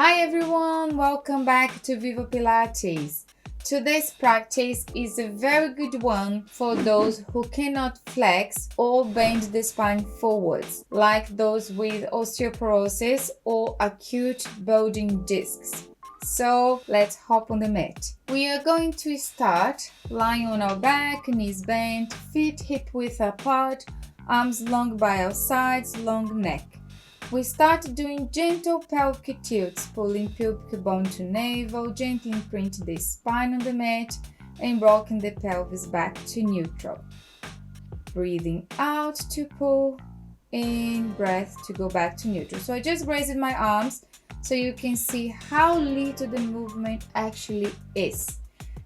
Hi everyone, welcome back to Viva Pilates. Today's practice is a very good one for those who cannot flex or bend the spine forwards, like those with osteoporosis or acute bulging discs. So let's hop on the mat. We are going to start lying on our back, knees bent, feet hip width apart, arms long by our sides, long neck. We start doing gentle pelvic tilts, pulling pubic bone to navel, gently imprint the spine on the mat and rocking the pelvis back to neutral. Breathing out to pull, in breath to go back to neutral. So I just raised my arms so you can see how little the movement actually is.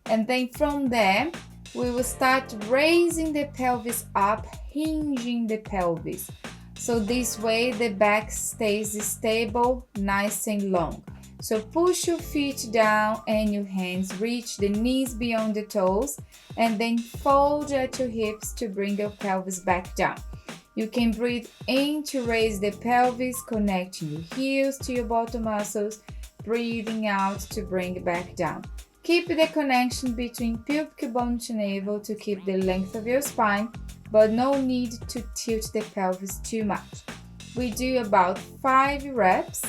And then from there, we will start raising the pelvis up, hinging the pelvis. So this way the back stays stable, nice and long. So push your feet down and your hands reach the knees beyond the toes and then fold at your hips to bring your pelvis back down. You can breathe in to raise the pelvis, connecting your heels to your bottom muscles, breathing out to bring it back down. Keep the connection between pubic bone to navel to keep the length of your spine, but no need to tilt the pelvis too much. We do about 5 reps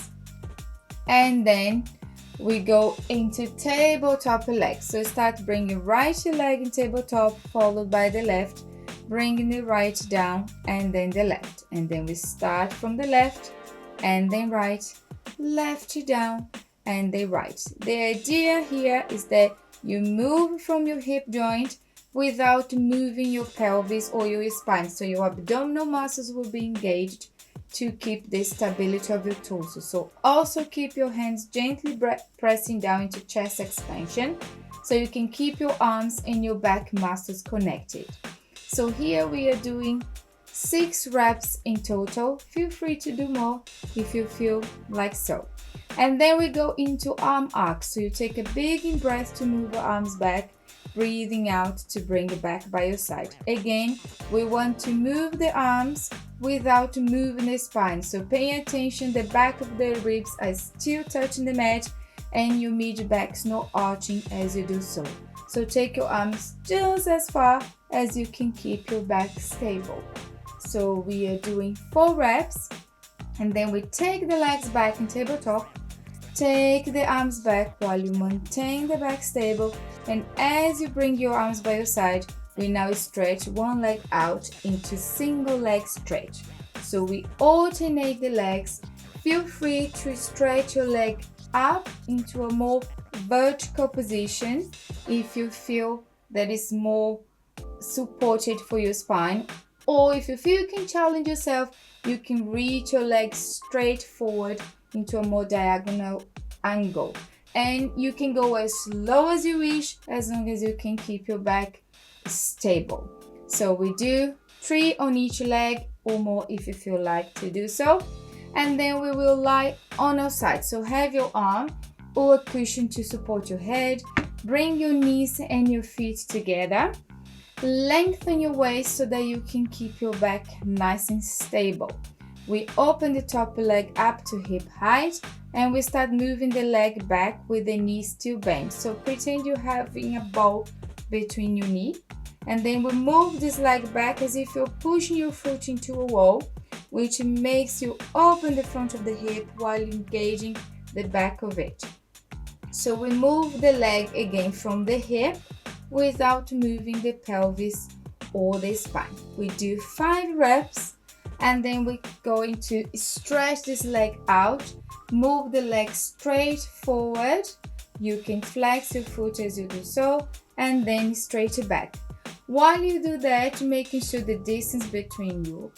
and then we go into tabletop legs. So start bringing right leg in tabletop followed by the left, bringing the right down and then the left. And then we start from the left and then right, left down and then right. The idea here is that you move from your hip joint without moving your pelvis or your spine. So your abdominal muscles will be engaged to keep the stability of your torso. So also keep your hands gently pressing down into chest expansion so you can keep your arms and your back muscles connected. So here we are doing 6 reps in total. Feel free to do more if you feel like so. And then we go into arm arcs. So you take a big breath to move your arms back, breathing out to bring it back by your side. Again, we want to move the arms without moving the spine. So pay attention, the back of the ribs are still touching the mat and your mid-back's not arching as you do so. So take your arms just as far as you can keep your back stable. So we are doing 4 reps and then we take the legs back in tabletop. Take the arms back while you maintain the back stable, and as you bring your arms by your side, we now stretch one leg out into single leg stretch. So we alternate the legs. Feel free to stretch your leg up into a more vertical position if you feel that is more supported for your spine, or if you feel you can challenge yourself, you can reach your legs straight forward into a more diagonal angle, and you can go as slow as you wish as long as you can keep your back stable. So we do 3 on each leg or more if you feel like to do so, and then we will lie on our side. So have your arm or a cushion to support your head. Bring your knees and your feet together. Lengthen your waist so that you can keep your back nice and stable. We open the top leg up to hip height and we start moving the leg back with the knee still bent. So pretend you're having a ball between your knee, and then we move this leg back as if you're pushing your foot into a wall, which makes you open the front of the hip while engaging the back of it. So we move the leg again from the hip without moving the pelvis or the spine. We do 5 reps and then we're going to stretch this leg out, move the leg straight forward. You can flex your foot as you do so, and then straight back. While you do that, making sure the distance between your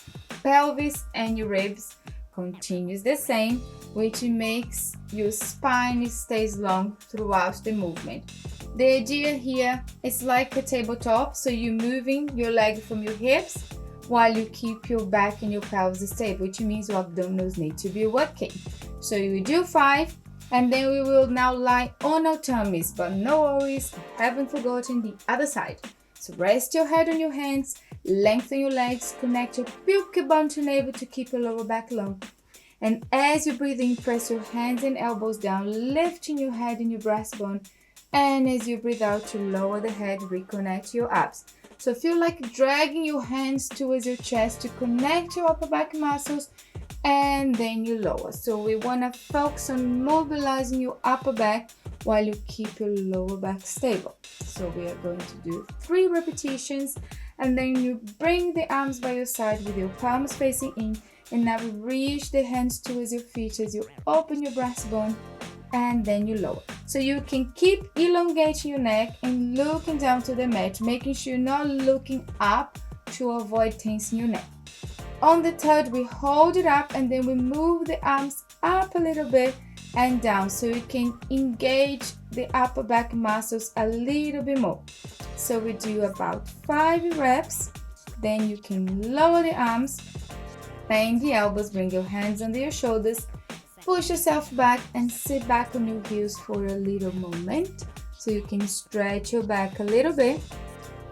pelvis and your ribs continues the same, which makes your spine stays long throughout the movement. The idea here is like a tabletop, so you're moving your leg from your hips while you keep your back and your pelvis stable, which means your abdominals need to be working. So you will do 5 and then we will now lie on our tummies, but no worries, I haven't forgotten the other side. So rest your head on your hands, lengthen your legs, connect your pubic bone to navel to keep your lower back long, And as you breathe in, press your hands and elbows down, lifting your head and your breastbone. And as you breathe out, to lower the head, reconnect your abs. So feel like dragging your hands towards your chest to connect your upper back muscles, and then you lower. So we want to focus on mobilizing your upper back while you keep your lower back stable. So we are going to do 3 repetitions, and then you bring the arms by your side with your palms facing in, and now reach the hands towards your feet as you open your breastbone, and then you lower. So you can keep elongating your neck and looking down to the mat, making sure you're not looking up to avoid tensing your neck. On the third, we hold it up, and then we move the arms up a little bit and down, so you can engage the upper back muscles a little bit more. So we do about 5 reps. Then you can lower the arms, bend the elbows, bring your hands under your shoulders, push yourself back and sit back on your heels for a little moment, so you can stretch your back a little bit.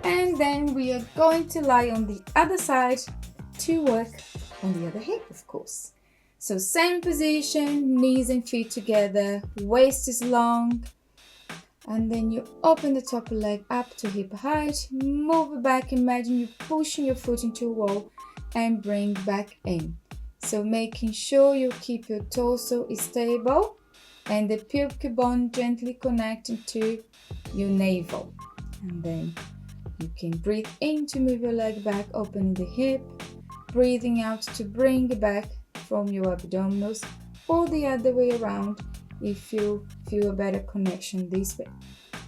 And then we are going to lie on the other side to work on the other hip, of course. So same position, knees and feet together, waist is long, and then you open the top leg up to hip height, move it back, imagine you pushing your foot into a wall and bring back in. So making sure you keep your torso stable and the pubic bone gently connecting to your navel. And then you can breathe in to move your leg back, opening the hip, breathing out to bring it back from your abdominals, or the other way around if you feel a better connection this way.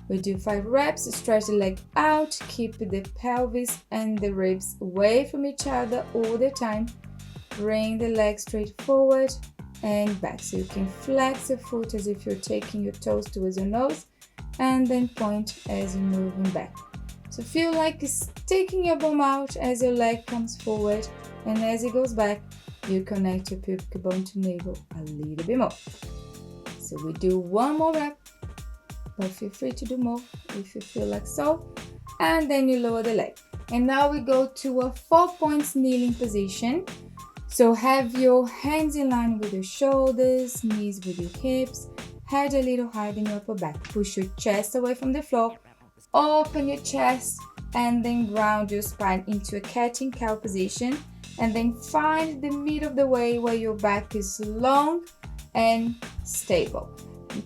We do 5 reps, stretch the leg out, keep the pelvis and the ribs away from each other all the time. Bring the leg straight forward and back, so you can flex your foot as if you're taking your toes towards your nose, and then point as you're moving back. So feel like sticking your bum out as your leg comes forward, and as it goes back, you connect your pubic bone to navel a little bit more. So we do 1 more rep, but feel free to do more if you feel like so. And then you lower the leg. And now we go to a 4 points kneeling position. So have your hands in line with your shoulders, knees with your hips, head a little higher than your upper back. Push your chest away from the floor, open your chest, and then ground your spine into a cat and cow position. And then find the middle of the way where your back is long and stable.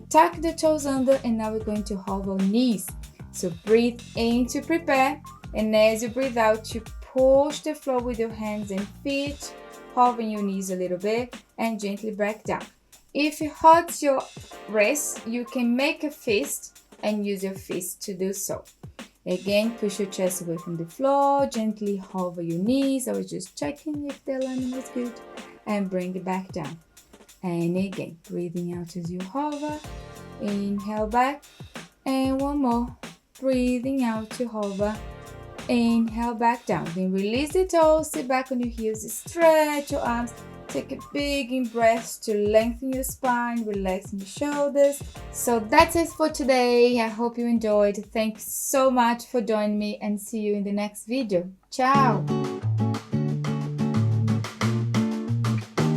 Tuck the toes under, and now we're going to hover on knees. So breathe in to prepare, and as you breathe out, you push the floor with your hands and feet, hovering your knees a little bit and gently back down. If it hurts your wrist, you can make a fist and use your fist to do so. Again, push your chest away from the floor, gently hover your knees. I was just checking if the alignment was good, and bring it back down. And again, breathing out as you hover, inhale back, and 1 more, breathing out to hover, inhale back down. Then release the toes, sit back on your heels, stretch your arms, take a big in breath to lengthen your spine, relaxing your shoulders. So that's it for today. I hope you enjoyed. Thanks so much for joining me, and see you in the next video. Ciao!